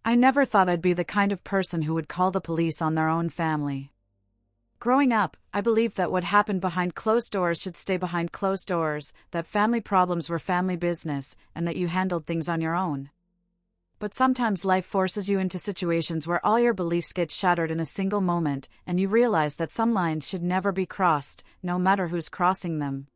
I never thought I'd be the kind of person who would call the police on their own family. Growing up, I believed that what happened behind closed doors should stay behind closed doors, that family problems were family business, and that you handled things on your own. But sometimes life forces you into situations where all your beliefs get shattered in a single moment, and you realize that some lines should never be crossed, no matter who's crossing them.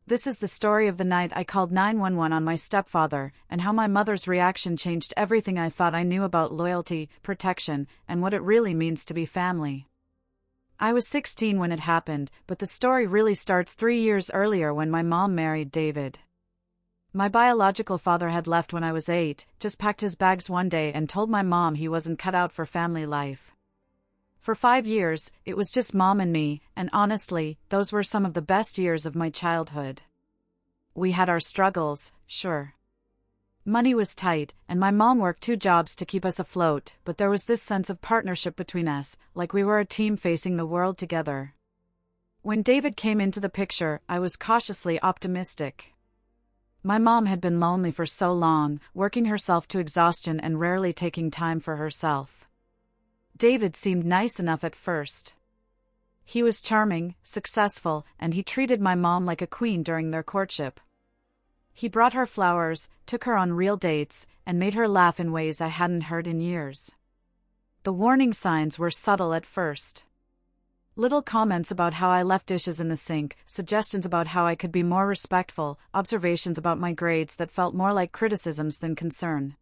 This is the story of the night I called 911 on my stepfather, and how my mother's reaction changed everything I thought I knew about loyalty, protection, and what it really means to be family. I was 16 when it happened, but the story really starts 3 years earlier when my mom married David. My biological father had left when I was 8, just packed his bags one day and told my mom he wasn't cut out for family life. For 5 years, it was just mom and me, and honestly, those were some of the best years of my childhood. We had our struggles, sure. Money was tight, and my mom worked 2 jobs to keep us afloat, but there was this sense of partnership between us, like we were a team facing the world together. When David came into the picture, I was cautiously optimistic. My mom had been lonely for so long, working herself to exhaustion and rarely taking time for herself. David seemed nice enough at first. He was charming, successful, and he treated my mom like a queen during their courtship. He brought her flowers, took her on real dates, and made her laugh in ways I hadn't heard in years. The warning signs were subtle at first. Little comments about how I left dishes in the sink, suggestions about how I could be more respectful, observations about my grades that felt more like criticisms than concern.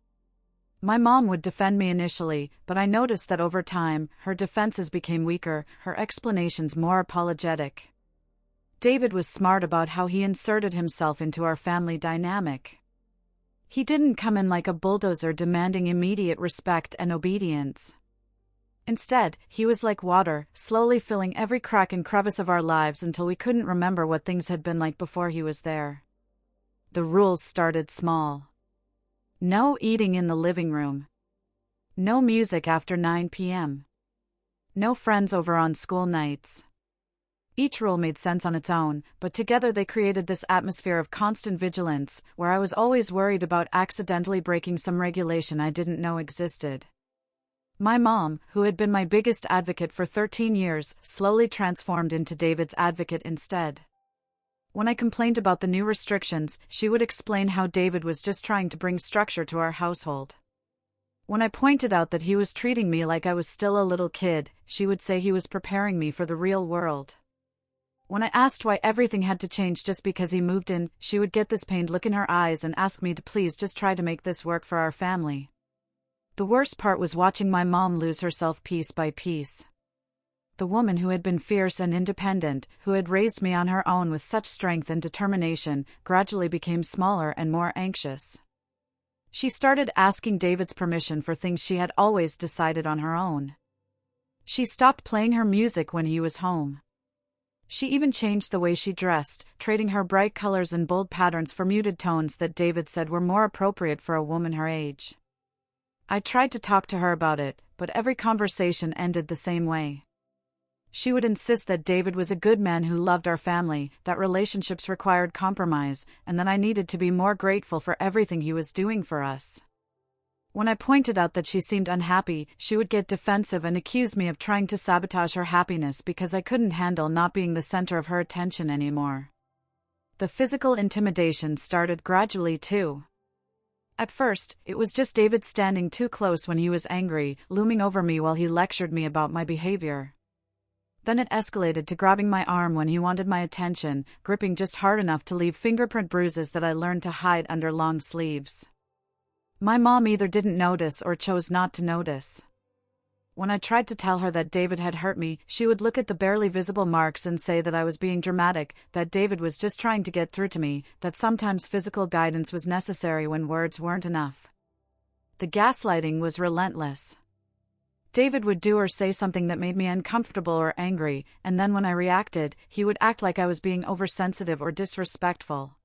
My mom would defend me initially, but I noticed that over time, her defenses became weaker, her explanations more apologetic. David was smart about how he inserted himself into our family dynamic. He didn't come in like a bulldozer demanding immediate respect and obedience. Instead, he was like water, slowly filling every crack and crevice of our lives until we couldn't remember what things had been like before he was there. The rules started small. No eating in the living room. No music after 9 p.m. No friends over on school nights. Each rule made sense on its own, but together they created this atmosphere of constant vigilance, where I was always worried about accidentally breaking some regulation I didn't know existed. My mom, who had been my biggest advocate for 13 years, slowly transformed into David's advocate instead. When I complained about the new restrictions, she would explain how David was just trying to bring structure to our household. When I pointed out that he was treating me like I was still a little kid, she would say he was preparing me for the real world. When I asked why everything had to change just because he moved in, she would get this pained look in her eyes and ask me to please just try to make this work for our family. The worst part was watching my mom lose herself piece by piece. The woman who had been fierce and independent, who had raised me on her own with such strength and determination, gradually became smaller and more anxious. She started asking David's permission for things she had always decided on her own. She stopped playing her music when he was home. She even changed the way she dressed, trading her bright colors and bold patterns for muted tones that David said were more appropriate for a woman her age. I tried to talk to her about it, but every conversation ended the same way. She would insist that David was a good man who loved our family, that relationships required compromise, and that I needed to be more grateful for everything he was doing for us. When I pointed out that she seemed unhappy, she would get defensive and accuse me of trying to sabotage her happiness because I couldn't handle not being the center of her attention anymore. The physical intimidation started gradually too. At first, it was just David standing too close when he was angry, looming over me while he lectured me about my behavior. Then it escalated to grabbing my arm when he wanted my attention, gripping just hard enough to leave fingerprint bruises that I learned to hide under long sleeves. My mom either didn't notice or chose not to notice. When I tried to tell her that David had hurt me, she would look at the barely visible marks and say that I was being dramatic, that David was just trying to get through to me, that sometimes physical guidance was necessary when words weren't enough. The gaslighting was relentless. David would do or say something that made me uncomfortable or angry, and then when I reacted, he would act like I was being oversensitive or disrespectful.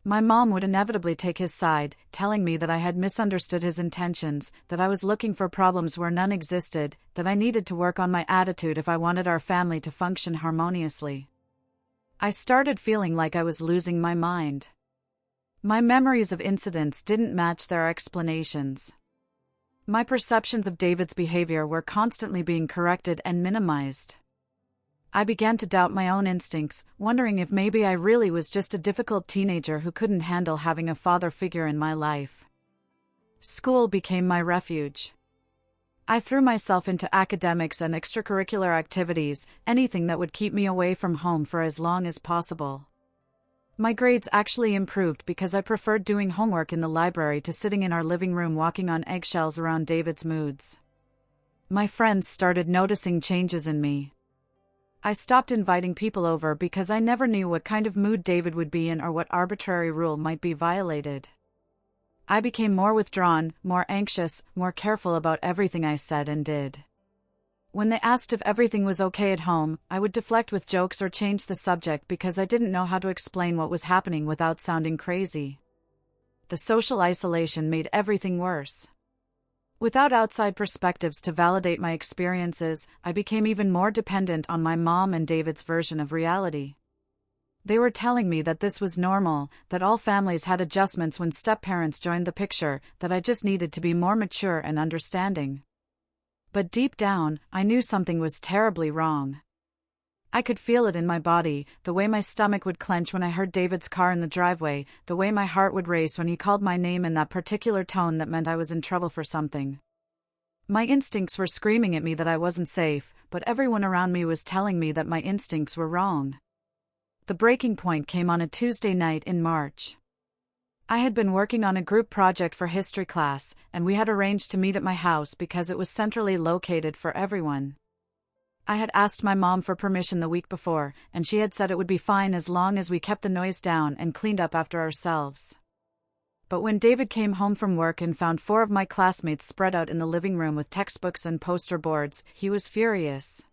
My mom would inevitably take his side, telling me that I had misunderstood his intentions, that I was looking for problems where none existed, that I needed to work on my attitude if I wanted our family to function harmoniously. I started feeling like I was losing my mind. My memories of incidents didn't match their explanations. My perceptions of David's behavior were constantly being corrected and minimized. I began to doubt my own instincts, wondering if maybe I really was just a difficult teenager who couldn't handle having a father figure in my life. School became my refuge. I threw myself into academics and extracurricular activities, anything that would keep me away from home for as long as possible. My grades actually improved because I preferred doing homework in the library to sitting in our living room walking on eggshells around David's moods. My friends started noticing changes in me. I stopped inviting people over because I never knew what kind of mood David would be in or what arbitrary rule might be violated. I became more withdrawn, more anxious, more careful about everything I said and did. When they asked if everything was okay at home, I would deflect with jokes or change the subject because I didn't know how to explain what was happening without sounding crazy. The social isolation made everything worse. Without outside perspectives to validate my experiences, I became even more dependent on my mom and David's version of reality. They were telling me that this was normal, that all families had adjustments when step-parents joined the picture, that I just needed to be more mature and understanding. But deep down, I knew something was terribly wrong. I could feel it in my body, the way my stomach would clench when I heard David's car in the driveway, the way my heart would race when he called my name in that particular tone that meant I was in trouble for something. My instincts were screaming at me that I wasn't safe, but everyone around me was telling me that my instincts were wrong. The breaking point came on a Tuesday night in March. I had been working on a group project for history class, and we had arranged to meet at my house because it was centrally located for everyone. I had asked my mom for permission the week before, and she had said it would be fine as long as we kept the noise down and cleaned up after ourselves. But when David came home from work and found 4 of my classmates spread out in the living room with textbooks and poster boards, he was furious.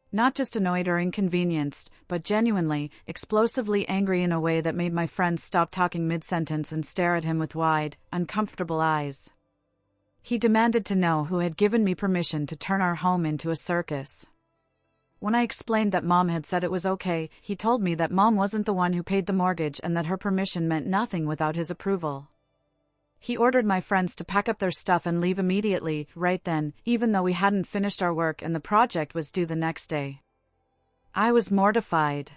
Not just annoyed or inconvenienced, but genuinely, explosively angry in a way that made my friends stop talking mid-sentence and stare at him with wide, uncomfortable eyes. He demanded to know who had given me permission to turn our home into a circus. When I explained that Mom had said it was okay, he told me that Mom wasn't the one who paid the mortgage and that her permission meant nothing without his approval. He ordered my friends to pack up their stuff and leave immediately, right then, even though we hadn't finished our work and the project was due the next day. I was mortified.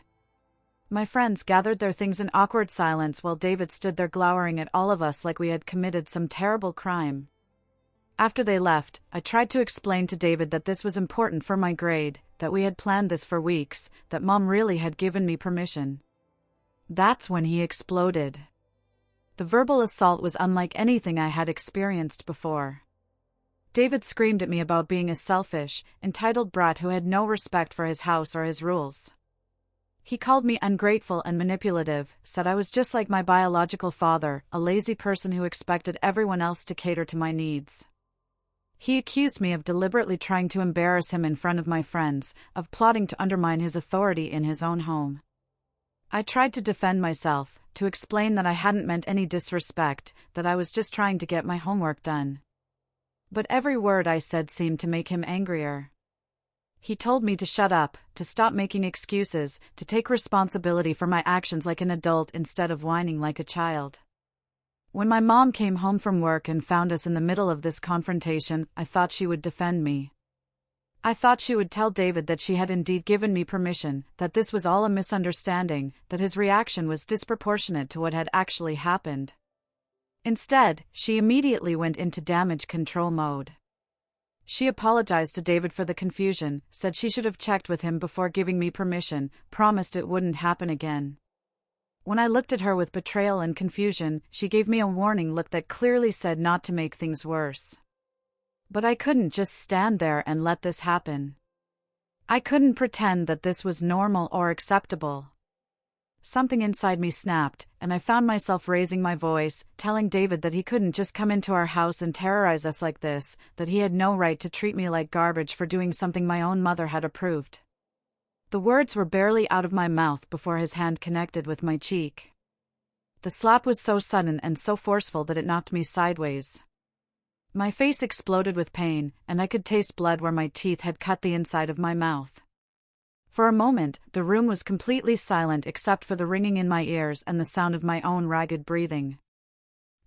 My friends gathered their things in awkward silence while David stood there glowering at all of us like we had committed some terrible crime. After they left, I tried to explain to David that this was important for my grade, that we had planned this for weeks, that Mom really had given me permission. That's when he exploded. The verbal assault was unlike anything I had experienced before. David screamed at me about being a selfish, entitled brat who had no respect for his house or his rules. He called me ungrateful and manipulative, said I was just like my biological father, a lazy person who expected everyone else to cater to my needs. He accused me of deliberately trying to embarrass him in front of my friends, of plotting to undermine his authority in his own home. I tried to defend myself, to explain that I hadn't meant any disrespect, that I was just trying to get my homework done. But every word I said seemed to make him angrier. He told me to shut up, to stop making excuses, to take responsibility for my actions like an adult instead of whining like a child. When my mom came home from work and found us in the middle of this confrontation, I thought she would defend me. I thought she would tell David that she had indeed given me permission, that this was all a misunderstanding, that his reaction was disproportionate to what had actually happened. Instead, she immediately went into damage control mode. She apologized to David for the confusion, said she should have checked with him before giving me permission, promised it wouldn't happen again. When I looked at her with betrayal and confusion, she gave me a warning look that clearly said not to make things worse. But I couldn't just stand there and let this happen. I couldn't pretend that this was normal or acceptable. Something inside me snapped, and I found myself raising my voice, telling David that he couldn't just come into our house and terrorize us like this, that he had no right to treat me like garbage for doing something my own mother had approved. The words were barely out of my mouth before his hand connected with my cheek. The slap was so sudden and so forceful that it knocked me sideways. My face exploded with pain, and I could taste blood where my teeth had cut the inside of my mouth. For a moment, the room was completely silent except for the ringing in my ears and the sound of my own ragged breathing.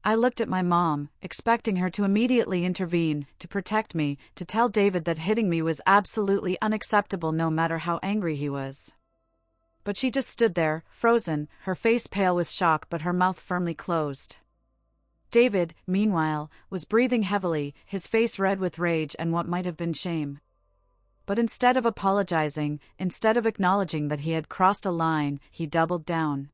I looked at my mom, expecting her to immediately intervene, to protect me, to tell David that hitting me was absolutely unacceptable no matter how angry he was. But she just stood there, frozen, her face pale with shock but her mouth firmly closed. David, meanwhile, was breathing heavily, his face red with rage and what might have been shame. But instead of apologizing, instead of acknowledging that he had crossed a line, he doubled down.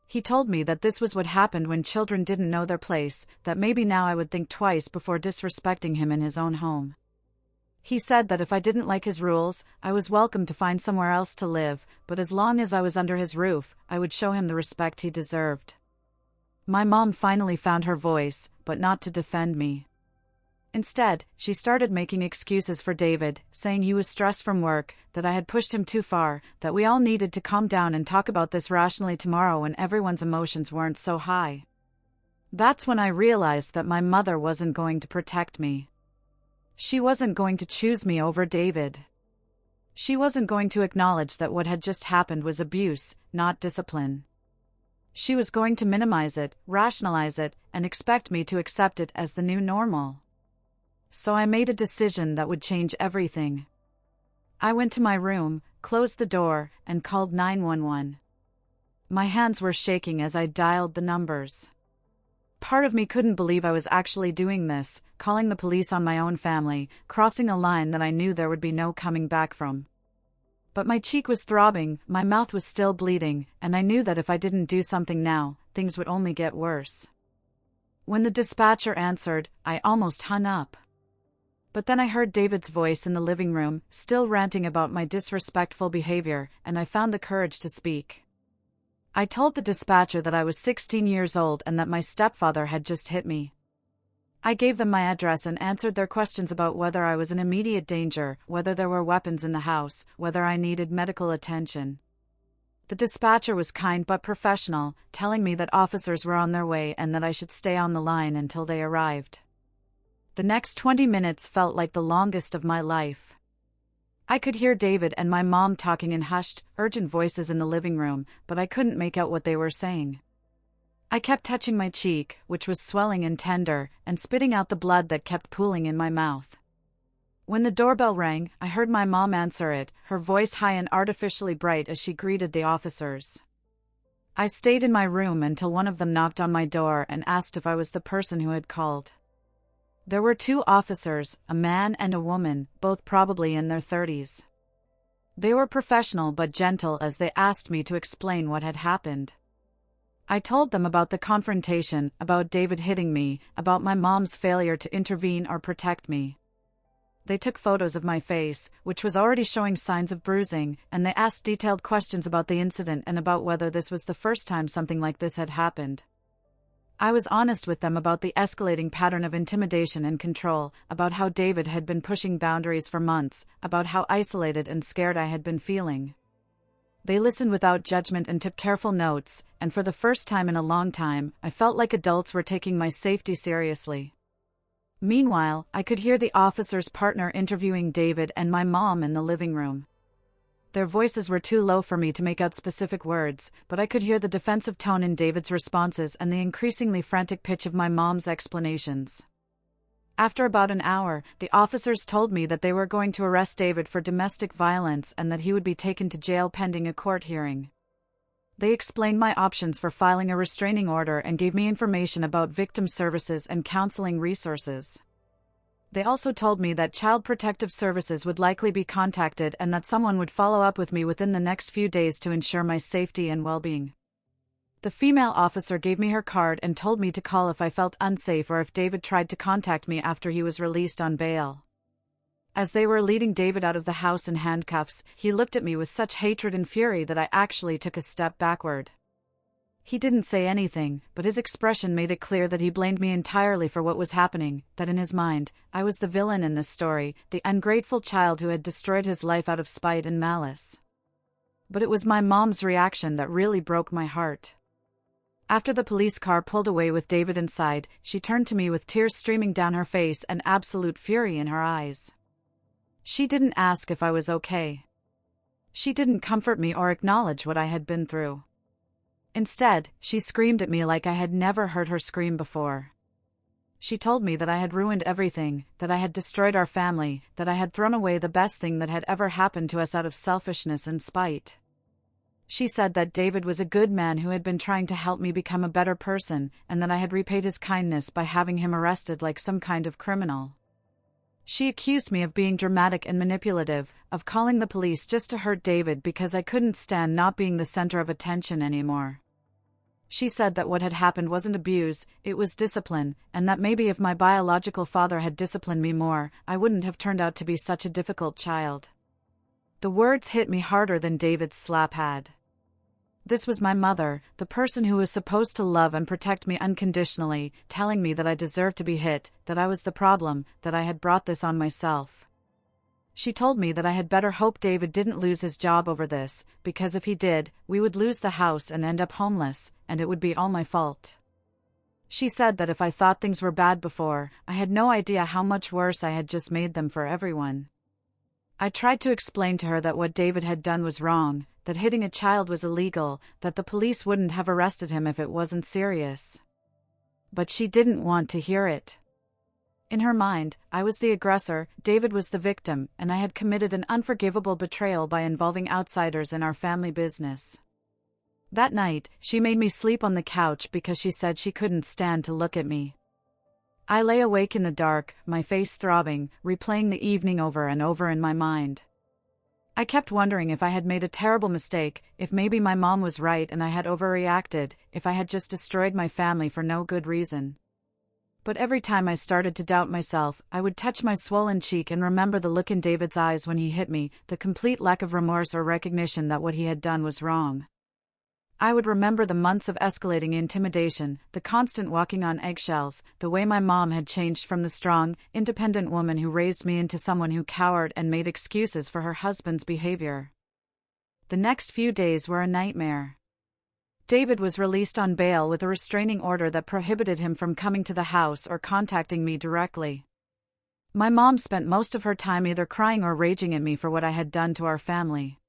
He told me that this was what happened when children didn't know their place, that maybe now I would think twice before disrespecting him in his own home. He said that if I didn't like his rules, I was welcome to find somewhere else to live, but as long as I was under his roof, I would show him the respect he deserved. My mom finally found her voice, but not to defend me. Instead, she started making excuses for David, saying he was stressed from work, that I had pushed him too far, that we all needed to calm down and talk about this rationally tomorrow when everyone's emotions weren't so high. That's when I realized that my mother wasn't going to protect me. She wasn't going to choose me over David. She wasn't going to acknowledge that what had just happened was abuse, not discipline. She was going to minimize it, rationalize it, and expect me to accept it as the new normal. So I made a decision that would change everything. I went to my room, closed the door, and called 911. My hands were shaking as I dialed the numbers. Part of me couldn't believe I was actually doing this, calling the police on my own family, crossing a line that I knew there would be no coming back from. But my cheek was throbbing, my mouth was still bleeding, and I knew that if I didn't do something now, things would only get worse. When the dispatcher answered, I almost hung up. But then I heard David's voice in the living room, still ranting about my disrespectful behavior, and I found the courage to speak. I told the dispatcher that I was 16 years old and that my stepfather had just hit me. I gave them my address and answered their questions about whether I was in immediate danger, whether there were weapons in the house, whether I needed medical attention. The dispatcher was kind but professional, telling me that officers were on their way and that I should stay on the line until they arrived. The next 20 minutes felt like the longest of my life. I could hear David and my mom talking in hushed, urgent voices in the living room, but I couldn't make out what they were saying. I kept touching my cheek, which was swelling and tender, and spitting out the blood that kept pooling in my mouth. When the doorbell rang, I heard my mom answer it, her voice high and artificially bright as she greeted the officers. I stayed in my room until one of them knocked on my door and asked if I was the person who had called. There were two officers, a man and a woman, both probably in their 30s. They were professional but gentle as they asked me to explain what had happened. I told them about the confrontation, about David hitting me, about my mom's failure to intervene or protect me. They took photos of my face, which was already showing signs of bruising, and they asked detailed questions about the incident and about whether this was the first time something like this had happened. I was honest with them about the escalating pattern of intimidation and control, about how David had been pushing boundaries for months, about how isolated and scared I had been feeling. They listened without judgment and took careful notes, and for the first time in a long time, I felt like adults were taking my safety seriously. Meanwhile, I could hear the officer's partner interviewing David and my mom in the living room. Their voices were too low for me to make out specific words, but I could hear the defensive tone in David's responses and the increasingly frantic pitch of my mom's explanations. After about an hour, the officers told me that they were going to arrest David for domestic violence and that he would be taken to jail pending a court hearing. They explained my options for filing a restraining order and gave me information about victim services and counseling resources. They also told me that Child Protective Services would likely be contacted and that someone would follow up with me within the next few days to ensure my safety and well-being. The female officer gave me her card and told me to call if I felt unsafe or if David tried to contact me after he was released on bail. As they were leading David out of the house in handcuffs, he looked at me with such hatred and fury that I actually took a step backward. He didn't say anything, but his expression made it clear that he blamed me entirely for what was happening, that in his mind, I was the villain in this story, the ungrateful child who had destroyed his life out of spite and malice. But it was my mom's reaction that really broke my heart. After the police car pulled away with David inside, she turned to me with tears streaming down her face and absolute fury in her eyes. She didn't ask if I was okay. She didn't comfort me or acknowledge what I had been through. Instead, she screamed at me like I had never heard her scream before. She told me that I had ruined everything, that I had destroyed our family, that I had thrown away the best thing that had ever happened to us out of selfishness and spite. She said that David was a good man who had been trying to help me become a better person, and that I had repaid his kindness by having him arrested like some kind of criminal. She accused me of being dramatic and manipulative, of calling the police just to hurt David because I couldn't stand not being the center of attention anymore. She said that what had happened wasn't abuse, it was discipline, and that maybe if my biological father had disciplined me more, I wouldn't have turned out to be such a difficult child. The words hit me harder than David's slap had. This was my mother, the person who was supposed to love and protect me unconditionally, telling me that I deserved to be hit, that I was the problem, that I had brought this on myself. She told me that I had better hope David didn't lose his job over this, because if he did, we would lose the house and end up homeless, and it would be all my fault. She said that if I thought things were bad before, I had no idea how much worse I had just made them for everyone. I tried to explain to her that what David had done was wrong, that hitting a child was illegal, that the police wouldn't have arrested him if it wasn't serious. But she didn't want to hear it. In her mind, I was the aggressor, David was the victim, and I had committed an unforgivable betrayal by involving outsiders in our family business. That night, she made me sleep on the couch because she said she couldn't stand to look at me. I lay awake in the dark, my face throbbing, replaying the evening over and over in my mind. I kept wondering if I had made a terrible mistake, if maybe my mom was right and I had overreacted, if I had just destroyed my family for no good reason. But every time I started to doubt myself, I would touch my swollen cheek and remember the look in David's eyes when he hit me, the complete lack of remorse or recognition that what he had done was wrong. I would remember the months of escalating intimidation, the constant walking on eggshells, the way my mom had changed from the strong, independent woman who raised me into someone who cowered and made excuses for her husband's behavior. The next few days were a nightmare. David was released on bail with a restraining order that prohibited him from coming to the house or contacting me directly. My mom spent most of her time either crying or raging at me for what I had done to our family.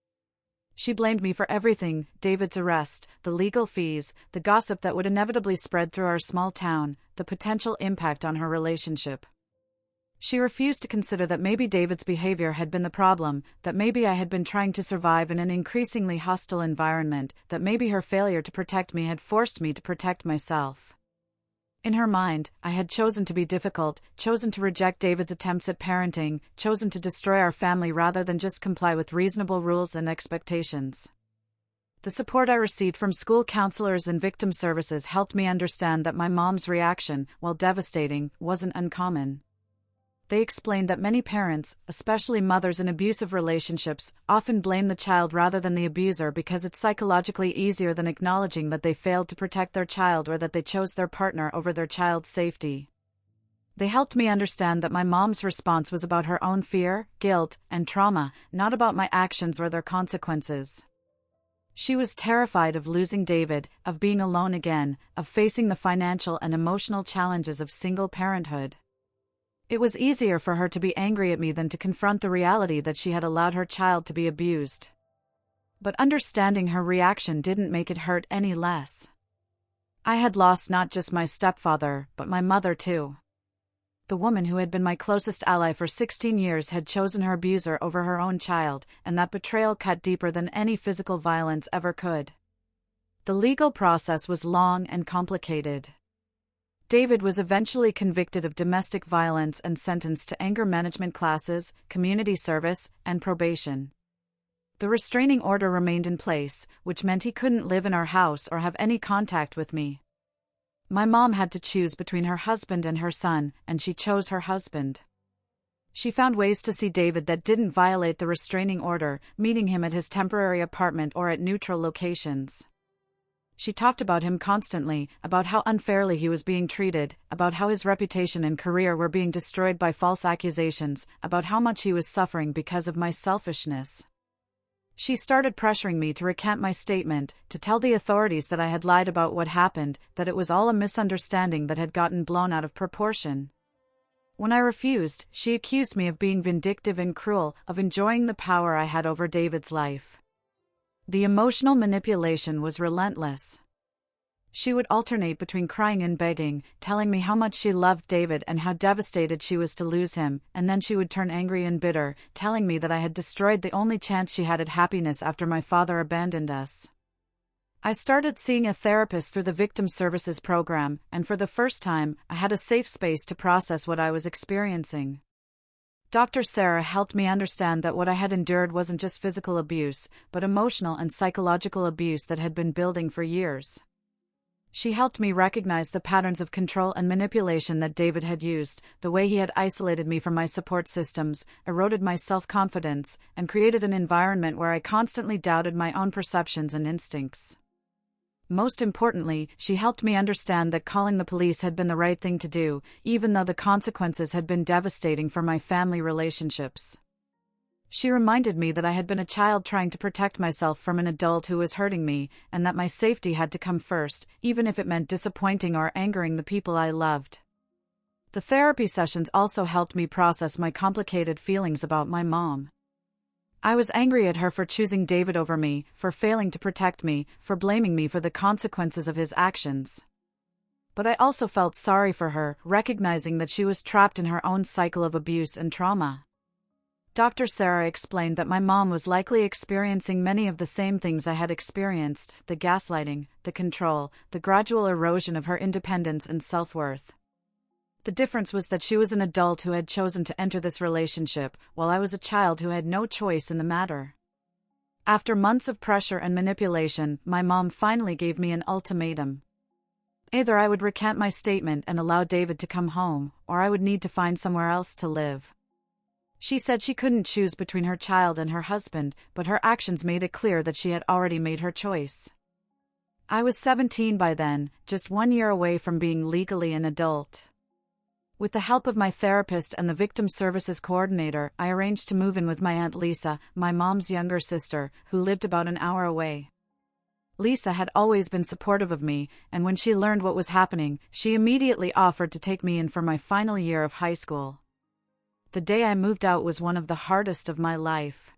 She blamed me for everything, David's arrest, the legal fees, the gossip that would inevitably spread through our small town, the potential impact on her relationship. She refused to consider that maybe David's behavior had been the problem, that maybe I had been trying to survive in an increasingly hostile environment, that maybe her failure to protect me had forced me to protect myself. In her mind, I had chosen to be difficult, chosen to reject David's attempts at parenting, chosen to destroy our family rather than just comply with reasonable rules and expectations. The support I received from school counselors and victim services helped me understand that my mom's reaction, while devastating, wasn't uncommon. They explained that many parents, especially mothers in abusive relationships, often blame the child rather than the abuser because it's psychologically easier than acknowledging that they failed to protect their child or that they chose their partner over their child's safety. They helped me understand that my mom's response was about her own fear, guilt, and trauma, not about my actions or their consequences. She was terrified of losing David, of being alone again, of facing the financial and emotional challenges of single parenthood. It was easier for her to be angry at me than to confront the reality that she had allowed her child to be abused. But understanding her reaction didn't make it hurt any less. I had lost not just my stepfather, but my mother too. The woman who had been my closest ally for 16 years had chosen her abuser over her own child, and that betrayal cut deeper than any physical violence ever could. The legal process was long and complicated. David was eventually convicted of domestic violence and sentenced to anger management classes, community service, and probation. The restraining order remained in place, which meant he couldn't live in our house or have any contact with me. My mom had to choose between her husband and her son, and she chose her husband. She found ways to see David that didn't violate the restraining order, meeting him at his temporary apartment or at neutral locations. She talked about him constantly, about how unfairly he was being treated, about how his reputation and career were being destroyed by false accusations, about how much he was suffering because of my selfishness. She started pressuring me to recant my statement, to tell the authorities that I had lied about what happened, that it was all a misunderstanding that had gotten blown out of proportion. When I refused, she accused me of being vindictive and cruel, of enjoying the power I had over David's life. The emotional manipulation was relentless. She would alternate between crying and begging, telling me how much she loved David and how devastated she was to lose him, and then she would turn angry and bitter, telling me that I had destroyed the only chance she had at happiness after my father abandoned us. I started seeing a therapist through the Victim Services program, and for the first time, I had a safe space to process what I was experiencing. Dr. Sarah helped me understand that what I had endured wasn't just physical abuse, but emotional and psychological abuse that had been building for years. She helped me recognize the patterns of control and manipulation that David had used, the way he had isolated me from my support systems, eroded my self-confidence, and created an environment where I constantly doubted my own perceptions and instincts. Most importantly, she helped me understand that calling the police had been the right thing to do, even though the consequences had been devastating for my family relationships. She reminded me that I had been a child trying to protect myself from an adult who was hurting me, and that my safety had to come first, even if it meant disappointing or angering the people I loved. The therapy sessions also helped me process my complicated feelings about my mom. I was angry at her for choosing David over me, for failing to protect me, for blaming me for the consequences of his actions. But I also felt sorry for her, recognizing that she was trapped in her own cycle of abuse and trauma. Dr. Sarah explained that my mom was likely experiencing many of the same things I had experienced: the gaslighting, the control, the gradual erosion of her independence and self-worth. The difference was that she was an adult who had chosen to enter this relationship, while I was a child who had no choice in the matter. After months of pressure and manipulation, my mom finally gave me an ultimatum. Either I would recant my statement and allow David to come home, or I would need to find somewhere else to live. She said she couldn't choose between her child and her husband, but her actions made it clear that she had already made her choice. I was 17 by then, just 1 year away from being legally an adult. With the help of my therapist and the Victim Services coordinator, I arranged to move in with my Aunt Lisa, my mom's younger sister, who lived about an hour away. Lisa had always been supportive of me, and when she learned what was happening, she immediately offered to take me in for my final year of high school. The day I moved out was one of the hardest of my life.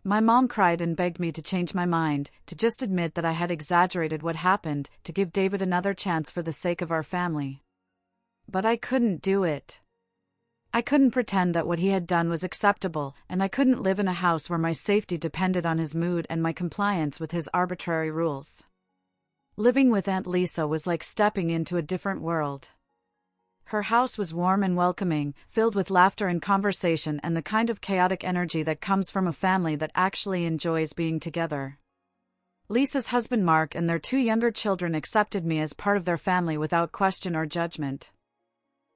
My mom cried and begged me to change my mind, to just admit that I had exaggerated what happened, to give David another chance for the sake of our family. But I couldn't do it. I couldn't pretend that what he had done was acceptable, and I couldn't live in a house where my safety depended on his mood and my compliance with his arbitrary rules. Living with Aunt Lisa was like stepping into a different world. Her house was warm and welcoming, filled with laughter and conversation and the kind of chaotic energy that comes from a family that actually enjoys being together. Lisa's husband Mark and their 2 younger children accepted me as part of their family without question or judgment.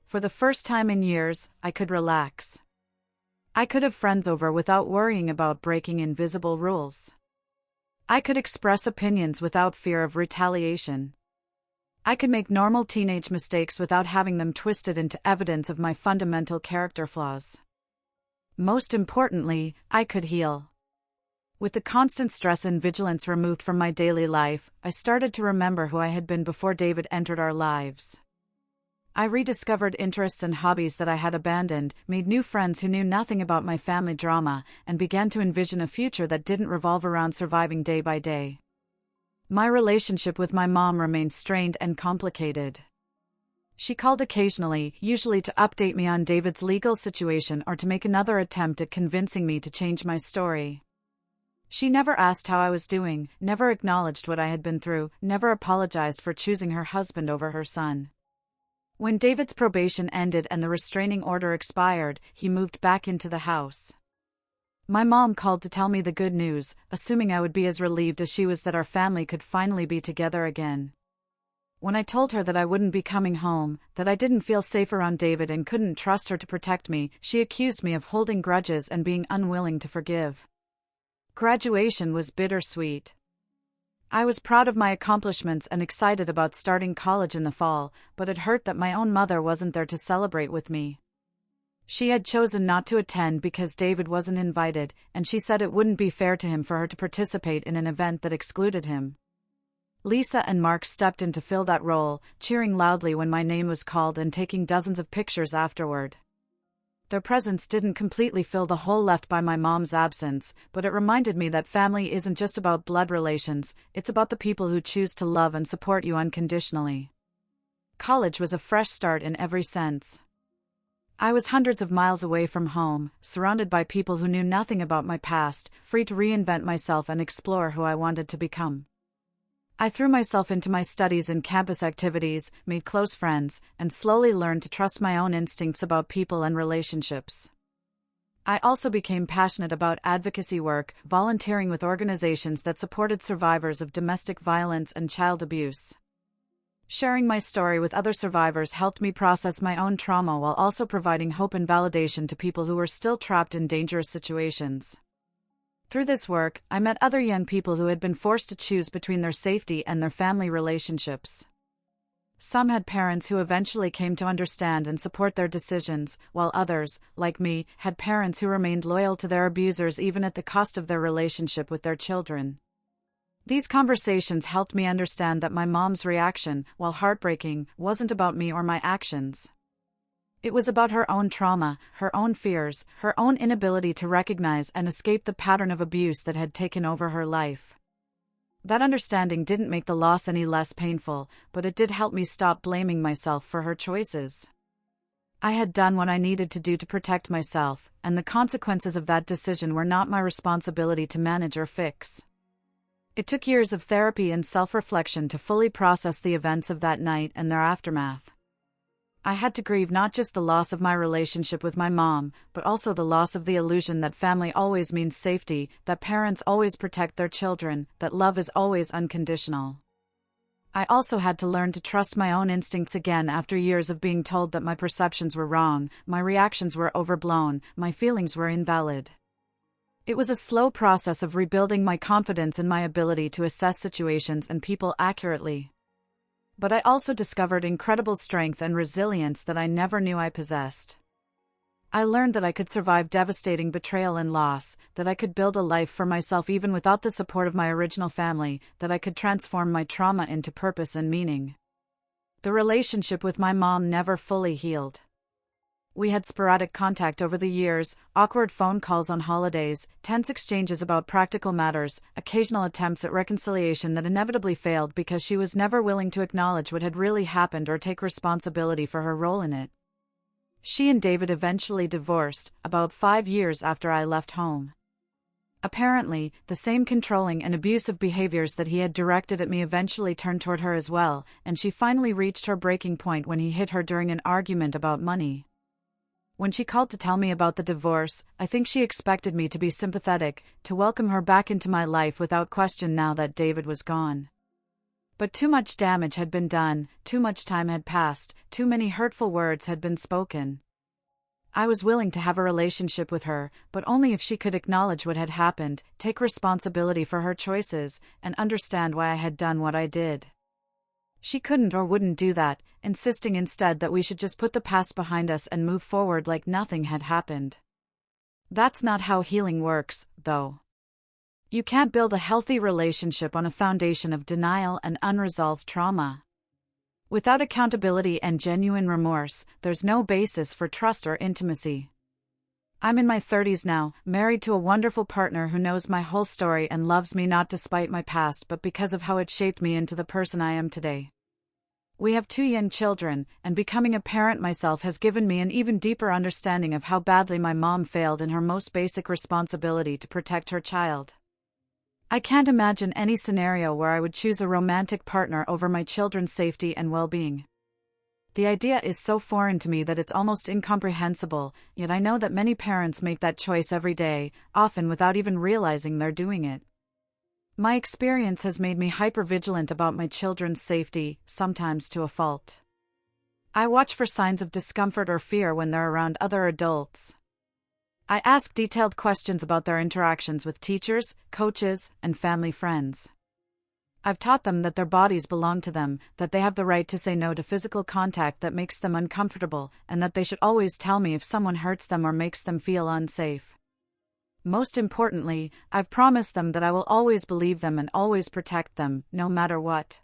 For the first time in years, I could relax. I could have friends over without worrying about breaking invisible rules. I could express opinions without fear of retaliation. I could make normal teenage mistakes without having them twisted into evidence of my fundamental character flaws. Most importantly, I could heal. With the constant stress and vigilance removed from my daily life, I started to remember who I had been before David entered our lives. I rediscovered interests and hobbies that I had abandoned, made new friends who knew nothing about my family drama, and began to envision a future that didn't revolve around surviving day by day. My relationship with my mom remained strained and complicated. She called occasionally, usually to update me on David's legal situation or to make another attempt at convincing me to change my story. She never asked how I was doing, never acknowledged what I had been through, never apologized for choosing her husband over her son. When David's probation ended and the restraining order expired, he moved back into the house. My mom called to tell me the good news, assuming I would be as relieved as she was that our family could finally be together again. When I told her that I wouldn't be coming home, that I didn't feel safe around David and couldn't trust her to protect me, she accused me of holding grudges and being unwilling to forgive. Graduation was bittersweet. I was proud of my accomplishments and excited about starting college in the fall, but it hurt that my own mother wasn't there to celebrate with me. She had chosen not to attend because David wasn't invited, and she said it wouldn't be fair to him for her to participate in an event that excluded him. Lisa and Mark stepped in to fill that role, cheering loudly when my name was called and taking dozens of pictures afterward. Their presence didn't completely fill the hole left by my mom's absence, but it reminded me that family isn't just about blood relations, it's about the people who choose to love and support you unconditionally. College was a fresh start in every sense. I was hundreds of miles away from home, surrounded by people who knew nothing about my past, free to reinvent myself and explore who I wanted to become. I threw myself into my studies and campus activities, made close friends, and slowly learned to trust my own instincts about people and relationships. I also became passionate about advocacy work, volunteering with organizations that supported survivors of domestic violence and child abuse. Sharing my story with other survivors helped me process my own trauma while also providing hope and validation to people who were still trapped in dangerous situations. Through this work, I met other young people who had been forced to choose between their safety and their family relationships. Some had parents who eventually came to understand and support their decisions, while others, like me, had parents who remained loyal to their abusers even at the cost of their relationship with their children. These conversations helped me understand that my mom's reaction, while heartbreaking, wasn't about me or my actions. It was about her own trauma, her own fears, her own inability to recognize and escape the pattern of abuse that had taken over her life. That understanding didn't make the loss any less painful, but it did help me stop blaming myself for her choices. I had done what I needed to do to protect myself, and the consequences of that decision were not my responsibility to manage or fix. It took years of therapy and self-reflection to fully process the events of that night and their aftermath. I had to grieve not just the loss of my relationship with my mom, but also the loss of the illusion that family always means safety, that parents always protect their children, that love is always unconditional. I also had to learn to trust my own instincts again after years of being told that my perceptions were wrong, my reactions were overblown, my feelings were invalid. It was a slow process of rebuilding my confidence in my ability to assess situations and people accurately. But I also discovered incredible strength and resilience that I never knew I possessed. I learned that I could survive devastating betrayal and loss, that I could build a life for myself even without the support of my original family, that I could transform my trauma into purpose and meaning. The relationship with my mom never fully healed. We had sporadic contact over the years, awkward phone calls on holidays, tense exchanges about practical matters, occasional attempts at reconciliation that inevitably failed because she was never willing to acknowledge what had really happened or take responsibility for her role in it. She and David eventually divorced, about 5 years after I left home. Apparently, the same controlling and abusive behaviors that he had directed at me eventually turned toward her as well, and she finally reached her breaking point when he hit her during an argument about money. When she called to tell me about the divorce, I think she expected me to be sympathetic, to welcome her back into my life without question now that David was gone. But too much damage had been done, too much time had passed, too many hurtful words had been spoken. I was willing to have a relationship with her, but only if she could acknowledge what had happened, take responsibility for her choices, and understand why I had done what I did. She couldn't or wouldn't do that, insisting instead that we should just put the past behind us and move forward like nothing had happened. That's not how healing works, though. You can't build a healthy relationship on a foundation of denial and unresolved trauma. Without accountability and genuine remorse, there's no basis for trust or intimacy. I'm in my 30s now, married to a wonderful partner who knows my whole story and loves me not despite my past but because of how it shaped me into the person I am today. We have 2 young children, and becoming a parent myself has given me an even deeper understanding of how badly my mom failed in her most basic responsibility to protect her child. I can't imagine any scenario where I would choose a romantic partner over my children's safety and well-being. The idea is so foreign to me that it's almost incomprehensible, yet I know that many parents make that choice every day, often without even realizing they're doing it. My experience has made me hypervigilant about my children's safety, sometimes to a fault. I watch for signs of discomfort or fear when they're around other adults. I ask detailed questions about their interactions with teachers, coaches, and family friends. I've taught them that their bodies belong to them, that they have the right to say no to physical contact that makes them uncomfortable, and that they should always tell me if someone hurts them or makes them feel unsafe. Most importantly, I've promised them that I will always believe them and always protect them, no matter what.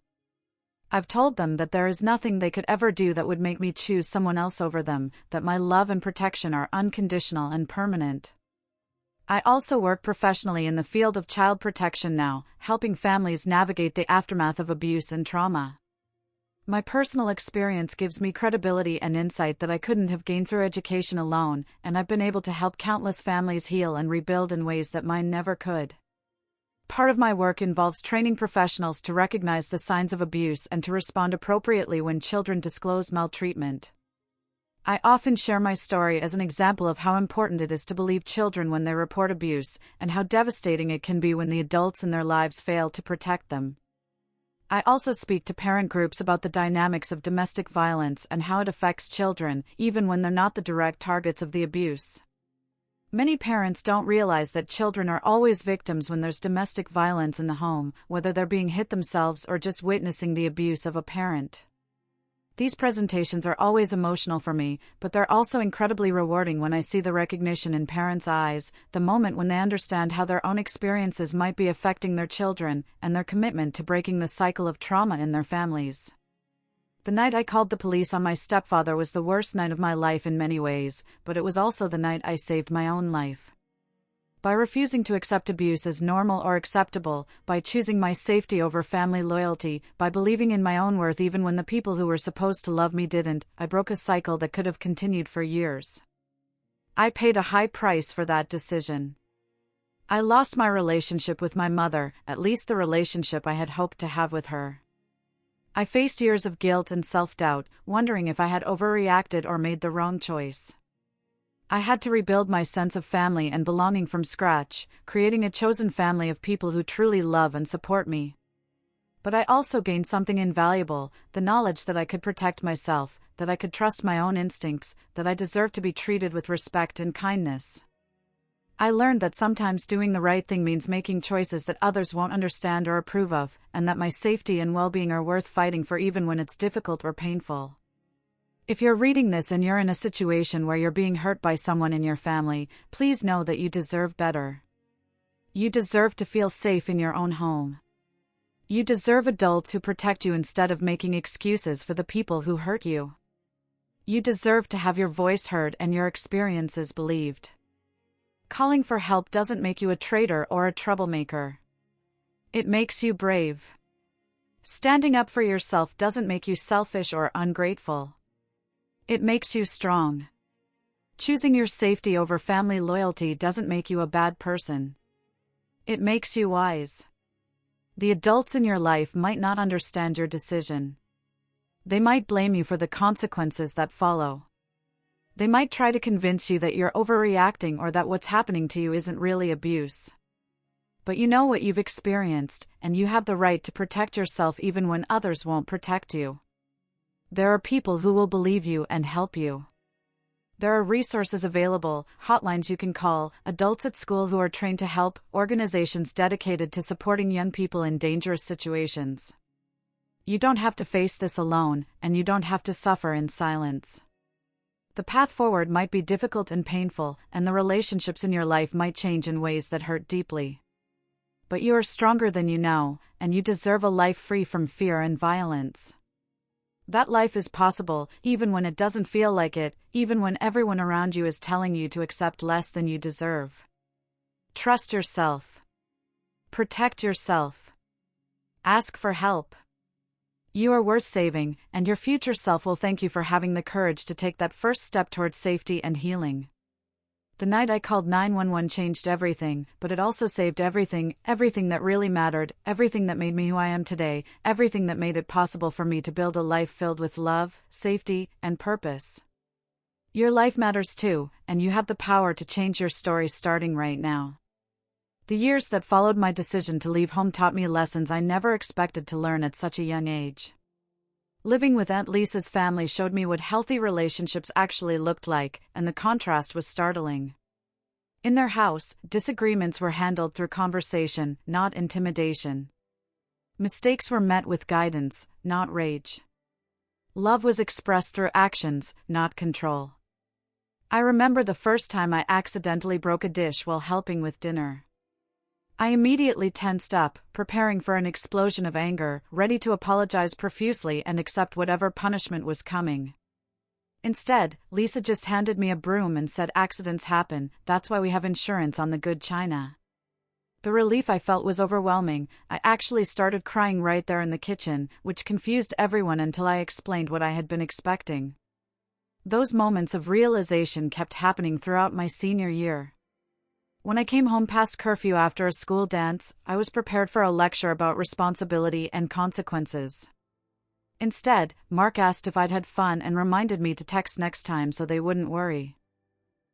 I've told them that there is nothing they could ever do that would make me choose someone else over them, that my love and protection are unconditional and permanent. I also work professionally in the field of child protection now, helping families navigate the aftermath of abuse and trauma. My personal experience gives me credibility and insight that I couldn't have gained through education alone, and I've been able to help countless families heal and rebuild in ways that mine never could. Part of my work involves training professionals to recognize the signs of abuse and to respond appropriately when children disclose maltreatment. I often share my story as an example of how important it is to believe children when they report abuse, and how devastating it can be when the adults in their lives fail to protect them. I also speak to parent groups about the dynamics of domestic violence and how it affects children, even when they're not the direct targets of the abuse. Many parents don't realize that children are always victims when there's domestic violence in the home, whether they're being hit themselves or just witnessing the abuse of a parent. These presentations are always emotional for me, but they're also incredibly rewarding when I see the recognition in parents' eyes, the moment when they understand how their own experiences might be affecting their children, and their commitment to breaking the cycle of trauma in their families. The night I called the police on my stepfather was the worst night of my life in many ways, but it was also the night I saved my own life. By refusing to accept abuse as normal or acceptable, by choosing my safety over family loyalty, by believing in my own worth even when the people who were supposed to love me didn't, I broke a cycle that could have continued for years. I paid a high price for that decision. I lost my relationship with my mother, at least the relationship I had hoped to have with her. I faced years of guilt and self-doubt, wondering if I had overreacted or made the wrong choice. I had to rebuild my sense of family and belonging from scratch, creating a chosen family of people who truly love and support me. But I also gained something invaluable, the knowledge that I could protect myself, that I could trust my own instincts, that I deserved to be treated with respect and kindness. I learned that sometimes doing the right thing means making choices that others won't understand or approve of, and that my safety and well-being are worth fighting for even when it's difficult or painful. If you're reading this and you're in a situation where you're being hurt by someone in your family, please know that you deserve better. You deserve to feel safe in your own home. You deserve adults who protect you instead of making excuses for the people who hurt you. You deserve to have your voice heard and your experiences believed. Calling for help doesn't make you a traitor or a troublemaker. It makes you brave. Standing up for yourself doesn't make you selfish or ungrateful. It makes you strong. Choosing your safety over family loyalty doesn't make you a bad person. It makes you wise. The adults in your life might not understand your decision. They might blame you for the consequences that follow. They might try to convince you that you're overreacting or that what's happening to you isn't really abuse. But you know what you've experienced, and you have the right to protect yourself even when others won't protect you. There are people who will believe you and help you. There are resources available, hotlines you can call, adults at school who are trained to help, organizations dedicated to supporting young people in dangerous situations. You don't have to face this alone, and you don't have to suffer in silence. The path forward might be difficult and painful, and the relationships in your life might change in ways that hurt deeply. But you are stronger than you know, and you deserve a life free from fear and violence. That life is possible, even when it doesn't feel like it, even when everyone around you is telling you to accept less than you deserve. Trust yourself. Protect yourself. Ask for help. You are worth saving, and your future self will thank you for having the courage to take that first step towards safety and healing. The night I called 911 changed everything, but it also saved everything that really mattered, everything that made me who I am today, everything that made it possible for me to build a life filled with love, safety, and purpose. Your life matters too, and you have the power to change your story starting right now. The years that followed my decision to leave home taught me lessons I never expected to learn at such a young age. Living with Aunt Lisa's family showed me what healthy relationships actually looked like, and the contrast was startling. In their house, disagreements were handled through conversation, not intimidation. Mistakes were met with guidance, not rage. Love was expressed through actions, not control. I remember the first time I accidentally broke a dish while helping with dinner. I immediately tensed up, preparing for an explosion of anger, ready to apologize profusely and accept whatever punishment was coming. Instead, Lisa just handed me a broom and said, "Accidents happen, that's why we have insurance on the good china." The relief I felt was overwhelming. I actually started crying right there in the kitchen, which confused everyone until I explained what I had been expecting. Those moments of realization kept happening throughout my senior year. When I came home past curfew after a school dance, I was prepared for a lecture about responsibility and consequences. Instead, Mark asked if I'd had fun and reminded me to text next time so they wouldn't worry.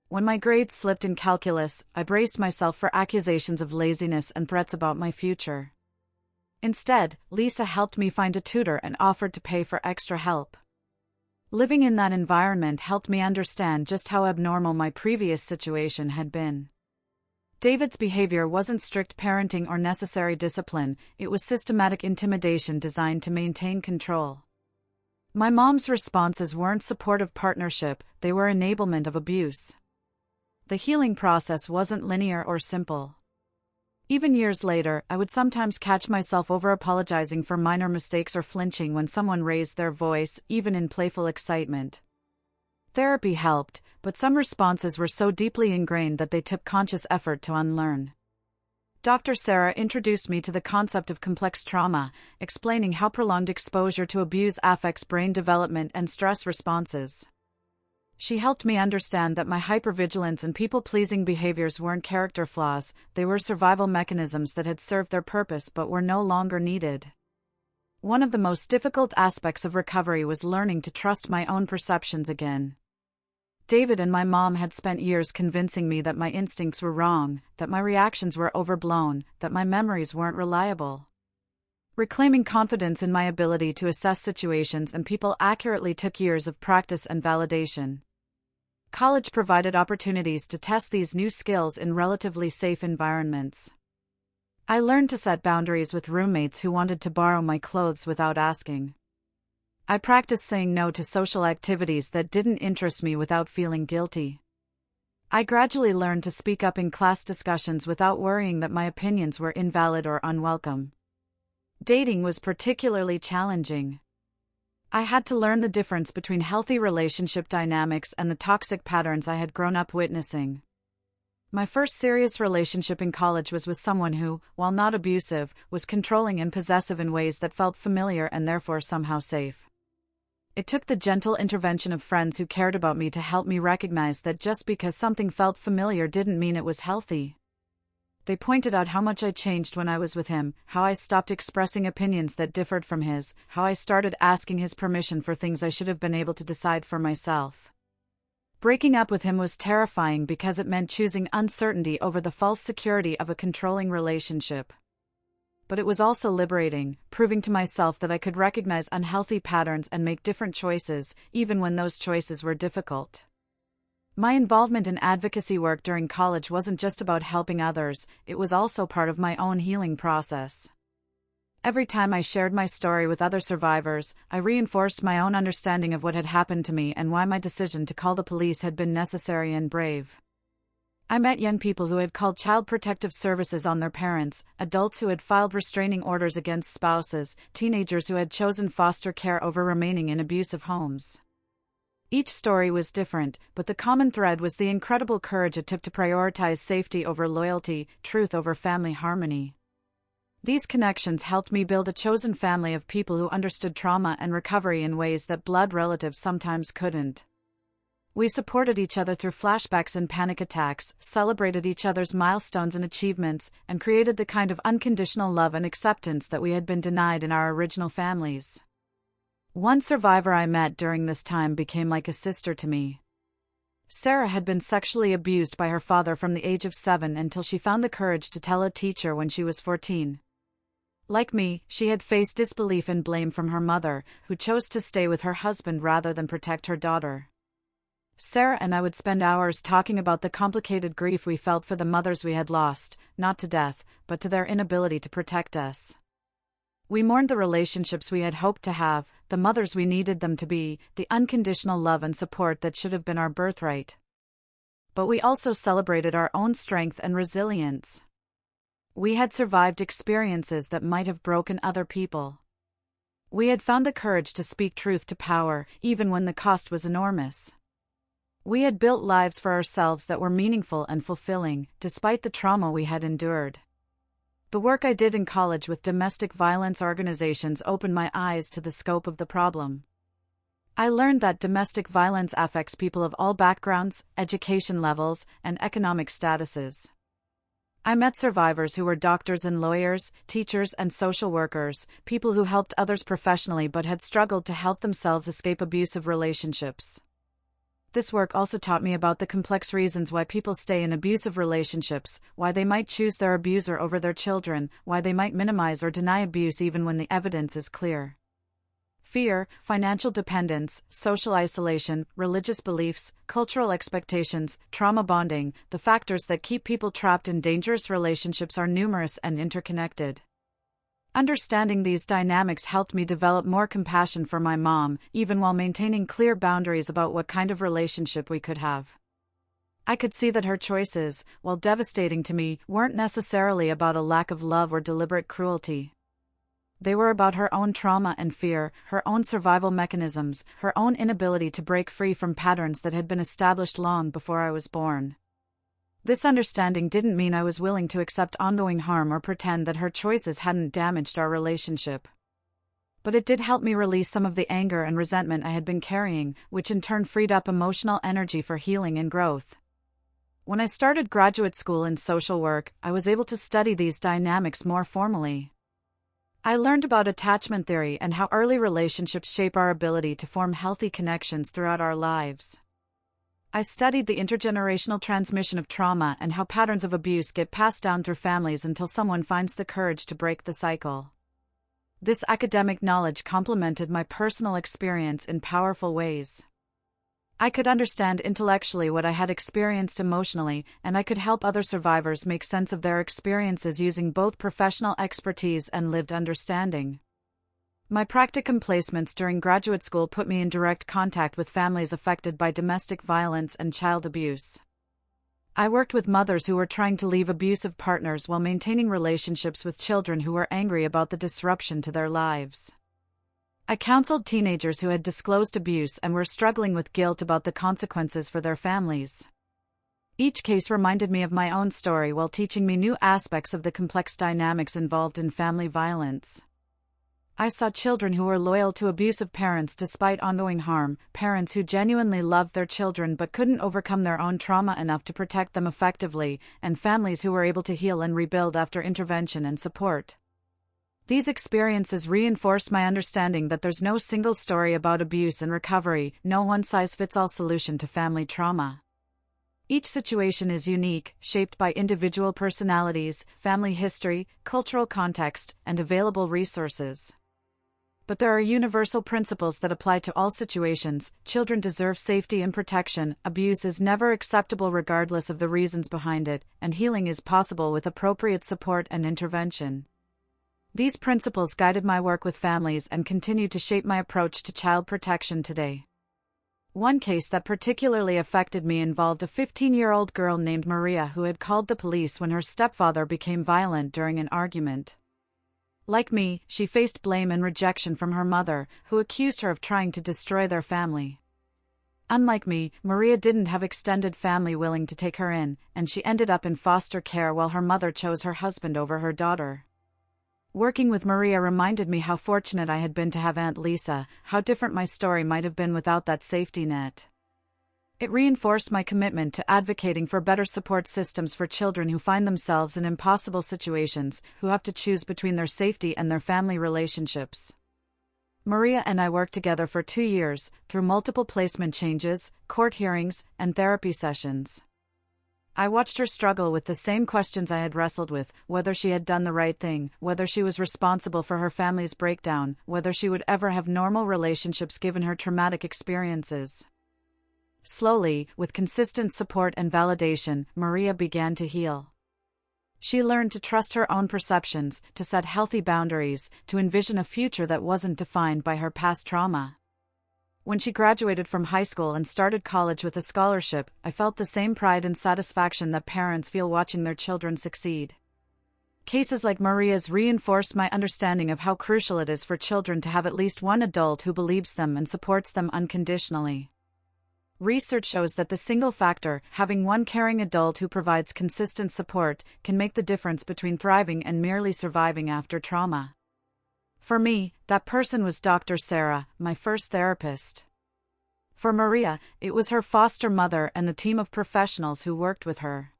When my grades slipped in calculus, I braced myself for accusations of laziness and threats about my future. Instead, Lisa helped me find a tutor and offered to pay for extra help. Living in that environment helped me understand just how abnormal my previous situation had been. David's behavior wasn't strict parenting or necessary discipline, it was systematic intimidation designed to maintain control. My mom's responses weren't supportive partnership, they were enablement of abuse. The healing process wasn't linear or simple. Even years later, I would sometimes catch myself over-apologizing for minor mistakes or flinching when someone raised their voice, even in playful excitement. Therapy helped, but some responses were so deeply ingrained that they took conscious effort to unlearn. Dr. Sarah introduced me to the concept of complex trauma, explaining how prolonged exposure to abuse affects brain development and stress responses. She helped me understand that my hypervigilance and people-pleasing behaviors weren't character flaws, they were survival mechanisms that had served their purpose but were no longer needed. One of the most difficult aspects of recovery was learning to trust my own perceptions again. David and my mom had spent years convincing me that my instincts were wrong, that my reactions were overblown, that my memories weren't reliable. Reclaiming confidence in my ability to assess situations and people accurately took years of practice and validation. College provided opportunities to test these new skills in relatively safe environments. I learned to set boundaries with roommates who wanted to borrow my clothes without asking. I practiced saying no to social activities that didn't interest me without feeling guilty. I gradually learned to speak up in class discussions without worrying that my opinions were invalid or unwelcome. Dating was particularly challenging. I had to learn the difference between healthy relationship dynamics and the toxic patterns I had grown up witnessing. My first serious relationship in college was with someone who, while not abusive, was controlling and possessive in ways that felt familiar and therefore somehow safe. It took the gentle intervention of friends who cared about me to help me recognize that just because something felt familiar didn't mean it was healthy. They pointed out how much I changed when I was with him, how I stopped expressing opinions that differed from his, how I started asking his permission for things I should have been able to decide for myself. Breaking up with him was terrifying because it meant choosing uncertainty over the false security of a controlling relationship. But it was also liberating, proving to myself that I could recognize unhealthy patterns and make different choices, even when those choices were difficult. My involvement in advocacy work during college wasn't just about helping others, it was also part of my own healing process. Every time I shared my story with other survivors, I reinforced my own understanding of what had happened to me and why my decision to call the police had been necessary and brave. I met young people who had called Child Protective Services on their parents, adults who had filed restraining orders against spouses, teenagers who had chosen foster care over remaining in abusive homes. Each story was different, but the common thread was the incredible courage it took to prioritize safety over loyalty, truth over family harmony. These connections helped me build a chosen family of people who understood trauma and recovery in ways that blood relatives sometimes couldn't. We supported each other through flashbacks and panic attacks, celebrated each other's milestones and achievements, and created the kind of unconditional love and acceptance that we had been denied in our original families. One survivor I met during this time became like a sister to me. Sarah had been sexually abused by her father from the age of 7 until she found the courage to tell a teacher when she was 14. Like me, she had faced disbelief and blame from her mother, who chose to stay with her husband rather than protect her daughter. Sarah and I would spend hours talking about the complicated grief we felt for the mothers we had lost, not to death, but to their inability to protect us. We mourned the relationships we had hoped to have, the mothers we needed them to be, the unconditional love and support that should have been our birthright. But we also celebrated our own strength and resilience. We had survived experiences that might have broken other people. We had found the courage to speak truth to power, even when the cost was enormous. We had built lives for ourselves that were meaningful and fulfilling, despite the trauma we had endured. The work I did in college with domestic violence organizations opened my eyes to the scope of the problem. I learned that domestic violence affects people of all backgrounds, education levels, and economic statuses. I met survivors who were doctors and lawyers, teachers and social workers, people who helped others professionally but had struggled to help themselves escape abusive relationships. This work also taught me about the complex reasons why people stay in abusive relationships, why they might choose their abuser over their children, why they might minimize or deny abuse even when the evidence is clear. Fear, financial dependence, social isolation, religious beliefs, cultural expectations, trauma bonding, the factors that keep people trapped in dangerous relationships are numerous and interconnected. Understanding these dynamics helped me develop more compassion for my mom, even while maintaining clear boundaries about what kind of relationship we could have. I could see that her choices, while devastating to me, weren't necessarily about a lack of love or deliberate cruelty. They were about her own trauma and fear, her own survival mechanisms, her own inability to break free from patterns that had been established long before I was born. This understanding didn't mean I was willing to accept ongoing harm or pretend that her choices hadn't damaged our relationship. But it did help me release some of the anger and resentment I had been carrying, which in turn freed up emotional energy for healing and growth. When I started graduate school in social work, I was able to study these dynamics more formally. I learned about attachment theory and how early relationships shape our ability to form healthy connections throughout our lives. I studied the intergenerational transmission of trauma and how patterns of abuse get passed down through families until someone finds the courage to break the cycle. This academic knowledge complemented my personal experience in powerful ways. I could understand intellectually what I had experienced emotionally, and I could help other survivors make sense of their experiences using both professional expertise and lived understanding. My practicum placements during graduate school put me in direct contact with families affected by domestic violence and child abuse. I worked with mothers who were trying to leave abusive partners while maintaining relationships with children who were angry about the disruption to their lives. I counseled teenagers who had disclosed abuse and were struggling with guilt about the consequences for their families. Each case reminded me of my own story while teaching me new aspects of the complex dynamics involved in family violence. I saw children who were loyal to abusive parents despite ongoing harm, parents who genuinely loved their children but couldn't overcome their own trauma enough to protect them effectively, and families who were able to heal and rebuild after intervention and support. These experiences reinforced my understanding that there's no single story about abuse and recovery, no one-size-fits-all solution to family trauma. Each situation is unique, shaped by individual personalities, family history, cultural context, and available resources. But there are universal principles that apply to all situations. Children deserve safety and protection, abuse is never acceptable regardless of the reasons behind it, and healing is possible with appropriate support and intervention. These principles guided my work with families and continue to shape my approach to child protection today. One case that particularly affected me involved a 15-year-old girl named Maria who had called the police when her stepfather became violent during an argument. Like me, she faced blame and rejection from her mother, who accused her of trying to destroy their family. Unlike me, Maria didn't have extended family willing to take her in, and she ended up in foster care while her mother chose her husband over her daughter. Working with Maria reminded me how fortunate I had been to have Aunt Lisa, how different my story might have been without that safety net. It reinforced my commitment to advocating for better support systems for children who find themselves in impossible situations, who have to choose between their safety and their family relationships. Maria and I worked together for 2 years, through multiple placement changes, court hearings, and therapy sessions. I watched her struggle with the same questions I had wrestled with, whether she had done the right thing, whether she was responsible for her family's breakdown, whether she would ever have normal relationships given her traumatic experiences. Slowly, with consistent support and validation, Maria began to heal. She learned to trust her own perceptions, to set healthy boundaries, to envision a future that wasn't defined by her past trauma. When she graduated from high school and started college with a scholarship, I felt the same pride and satisfaction that parents feel watching their children succeed. Cases like Maria's reinforced my understanding of how crucial it is for children to have at least one adult who believes them and supports them unconditionally. Research shows that the single factor, having one caring adult who provides consistent support, can make the difference between thriving and merely surviving after trauma. For me, that person was Dr. Sarah, my first therapist. For Maria, it was her foster mother and the team of professionals who worked with her.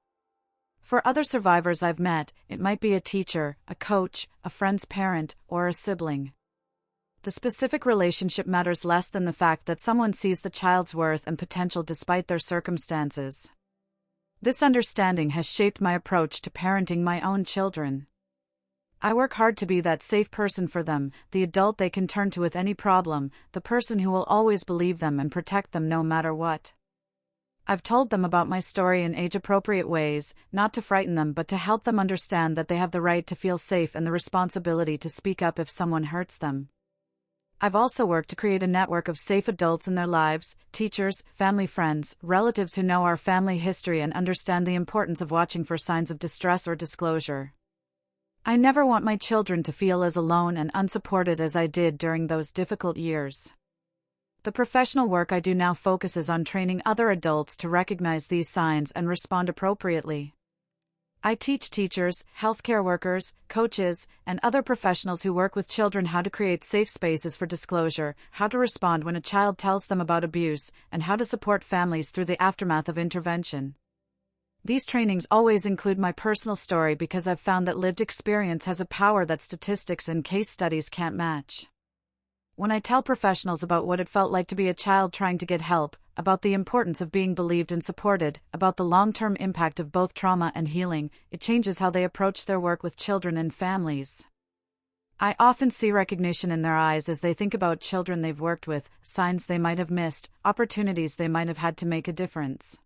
For other survivors I've met, it might be a teacher, a coach, a friend's parent, or a sibling. The specific relationship matters less than the fact that someone sees the child's worth and potential despite their circumstances. This understanding has shaped my approach to parenting my own children. I work hard to be that safe person for them, the adult they can turn to with any problem, the person who will always believe them and protect them no matter what. I've told them about my story in age-appropriate ways, not to frighten them but to help them understand that they have the right to feel safe and the responsibility to speak up if someone hurts them. I've also worked to create a network of safe adults in their lives, teachers, family friends, relatives who know our family history and understand the importance of watching for signs of distress or disclosure. I never want my children to feel as alone and unsupported as I did during those difficult years. The professional work I do now focuses on training other adults to recognize these signs and respond appropriately. I teach teachers, healthcare workers, coaches, and other professionals who work with children how to create safe spaces for disclosure, how to respond when a child tells them about abuse, and how to support families through the aftermath of intervention. These trainings always include my personal story because I've found that lived experience has a power that statistics and case studies can't match. When I tell professionals about what it felt like to be a child trying to get help, about the importance of being believed and supported, about the long-term impact of both trauma and healing, it changes how they approach their work with children and families. I often see recognition in their eyes as they think about children they've worked with, signs they might have missed, opportunities they might have had to make a difference.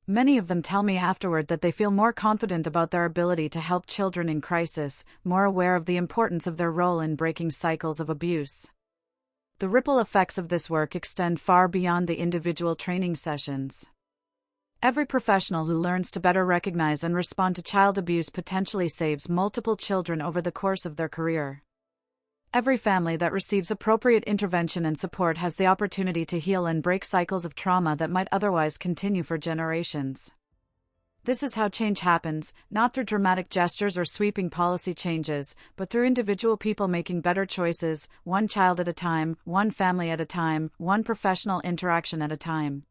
Many of them tell me afterward that they feel more confident about their ability to help children in crisis, more aware of the importance of their role in breaking cycles of abuse. The ripple effects of this work extend far beyond the individual training sessions. Every professional who learns to better recognize and respond to child abuse potentially saves multiple children over the course of their career. Every family that receives appropriate intervention and support has the opportunity to heal and break cycles of trauma that might otherwise continue for generations. This is how change happens, not through dramatic gestures or sweeping policy changes, but through individual people making better choices, one child at a time, one family at a time, one professional interaction at a time.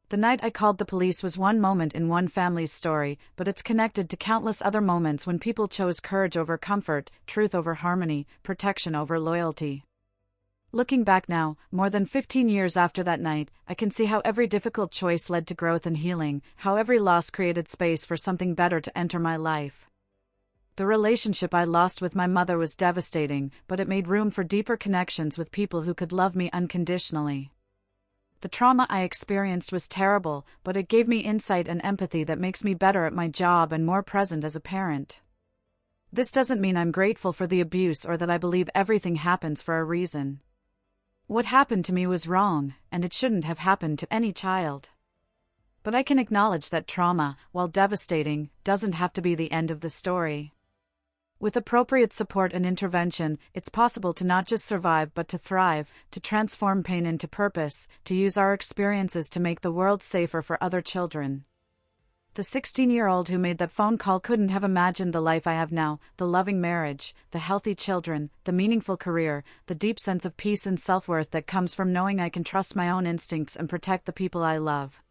The night I called the police was one moment in one family's story, but it's connected to countless other moments when people chose courage over comfort, truth over harmony, protection over loyalty. Looking back now, more than 15 years after that night, I can see how every difficult choice led to growth and healing, how every loss created space for something better to enter my life. The relationship I lost with my mother was devastating, but it made room for deeper connections with people who could love me unconditionally. The trauma I experienced was terrible, but it gave me insight and empathy that makes me better at my job and more present as a parent. This doesn't mean I'm grateful for the abuse or that I believe everything happens for a reason. What happened to me was wrong, and it shouldn't have happened to any child. But I can acknowledge that trauma, while devastating, doesn't have to be the end of the story. With appropriate support and intervention, it's possible to not just survive but to thrive, to transform pain into purpose, to use our experiences to make the world safer for other children. The 16-year-old who made that phone call couldn't have imagined the life I have now, the loving marriage, the healthy children, the meaningful career, the deep sense of peace and self-worth that comes from knowing I can trust my own instincts and protect the people I love.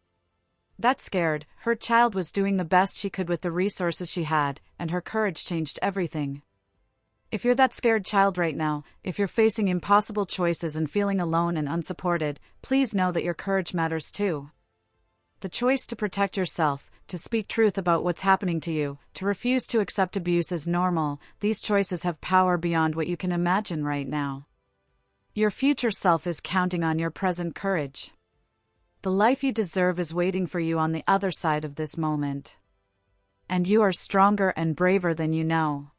That scared, hurt child was doing the best she could with the resources she had, and her courage changed everything. If you're that scared child right now, if you're facing impossible choices and feeling alone and unsupported, please know that your courage matters too. The choice to protect yourself, to speak truth about what's happening to you, to refuse to accept abuse as normal, these choices have power beyond what you can imagine right now. Your future self is counting on your present courage. The life you deserve is waiting for you on the other side of this moment. And you are stronger and braver than you know.